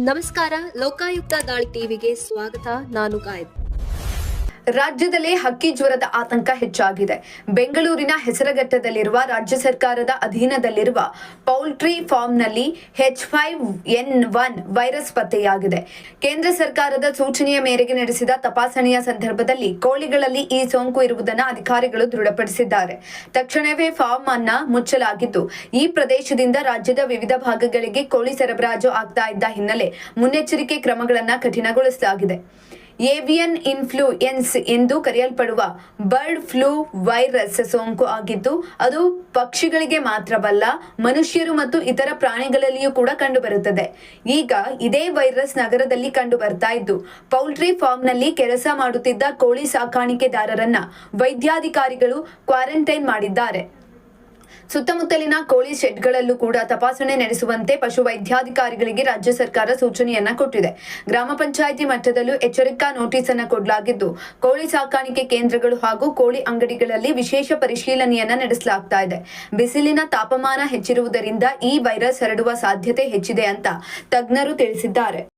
ನಮಸ್ಕಾರ, ಲೋಕಾಯುಕ್ತ ದಾಳಿ ಟಿವಿಗೆ ಸ್ವಾಗತ. ನಾನು ಗಾಯತ್. ರಾಜ್ಯದಲ್ಲಿ ಹಕ್ಕಿ ಜ್ವರದ ಆತಂಕ ಹೆಚ್ಚಾಗಿದೆ. ಬೆಂಗಳೂರಿನ ಹೆಸರಘಟ್ಟದಲ್ಲಿರುವ ರಾಜ್ಯ ಸರ್ಕಾರದ ಅಧೀನದಲ್ಲಿರುವ ಪೌಲ್ಟ್ರಿ ಫಾರ್ಮ್ನಲ್ಲಿ H5N1 ವೈರಸ್ ಪತ್ತೆಯಾಗಿದೆ. ಕೇಂದ್ರ ಸರ್ಕಾರದ ಸೂಚನೆಯ ಮೇರೆಗೆ ನಡೆಸಿದ ತಪಾಸಣೆಯ ಸಂದರ್ಭದಲ್ಲಿ ಕೋಳಿಗಳಲ್ಲಿ ಈ ಸೋಂಕು ಇರುವುದನ್ನು ಅಧಿಕಾರಿಗಳು ದೃಢಪಡಿಸಿದ್ದಾರೆ. ತಕ್ಷಣವೇ ಫಾರ್ಮ್ ಅನ್ನ ಮುಚ್ಚಲಾಗಿದ್ದು, ಈ ಪ್ರದೇಶದಿಂದ ರಾಜ್ಯದ ವಿವಿಧ ಭಾಗಗಳಿಗೆ ಕೋಳಿ ಸರಬರಾಜು ಆಗ್ತಾ ಇದ್ದ ಹಿನ್ನೆಲೆ ಮುನ್ನೆಚ್ಚರಿಕೆ ಕ್ರಮಗಳನ್ನು ಕಠಿಣಗೊಳಿಸಲಾಗಿದೆ. ಏವಿಯನ್ ಇನ್ಫ್ಲೂಯೆನ್ಸ್ ಎಂದು ಕರೆಯಲ್ಪಡುವ ಬರ್ಡ್ ಫ್ಲೂ ವೈರಸ್ ಸೋಂಕು ಆಗಿದ್ದು, ಅದು ಪಕ್ಷಿಗಳಿಗೆ ಮಾತ್ರವಲ್ಲ, ಮನುಷ್ಯರು ಮತ್ತು ಇತರ ಪ್ರಾಣಿಗಳಲ್ಲಿಯೂ ಕೂಡ ಕಂಡುಬರುತ್ತದೆ. ಈಗ ಇದೇ ವೈರಸ್ ನಗರದಲ್ಲಿ ಕಂಡು ಬರ್ತಾ ಇದ್ದು, ಪೌಲ್ಟ್ರಿ ಫಾರ್ಮ್ನಲ್ಲಿ ಕೆಲಸ ಮಾಡುತ್ತಿದ್ದ ಕೋಳಿ ಸಾಕಾಣಿಕೆದಾರರನ್ನ ವೈದ್ಯಾಧಿಕಾರಿಗಳು ಕ್ವಾರಂಟೈನ್ ಮಾಡಿದ್ದಾರೆ. ಸುತ್ತಮುತ್ತಲಿನ ಕೋಳಿ ಶೆಡ್ಗಳಲ್ಲೂ ಕೂಡ ತಪಾಸಣೆ ನಡೆಸುವಂತೆ ಪಶು ವೈದ್ಯಾಧಿಕಾರಿಗಳಿಗೆ ರಾಜ್ಯ ಸರ್ಕಾರ ಸೂಚನೆಯನ್ನ ಕೊಟ್ಟಿದೆ. ಗ್ರಾಮ ಪಂಚಾಯಿತಿ ಮಟ್ಟದಲ್ಲೂ ಎಚ್ಚರಿಕಾ ನೋಟಿಸ್ ಅನ್ನು ಕೊಡಲಾಗಿದ್ದು, ಕೋಳಿ ಸಾಕಾಣಿಕೆ ಕೇಂದ್ರಗಳು ಹಾಗೂ ಕೋಳಿ ಅಂಗಡಿಗಳಲ್ಲಿ ವಿಶೇಷ ಪರಿಶೀಲನೆಯನ್ನ ನಡೆಸಲಾಗ್ತಾ ಇದೆ. ಬಿಸಿಲಿನ ತಾಪಮಾನ ಹೆಚ್ಚಿರುವುದರಿಂದ ಈ ವೈರಸ್ ಹರಡುವ ಸಾಧ್ಯತೆ ಹೆಚ್ಚಿದೆ ಅಂತ ತಜ್ಞರು ತಿಳಿಸಿದ್ದಾರೆ.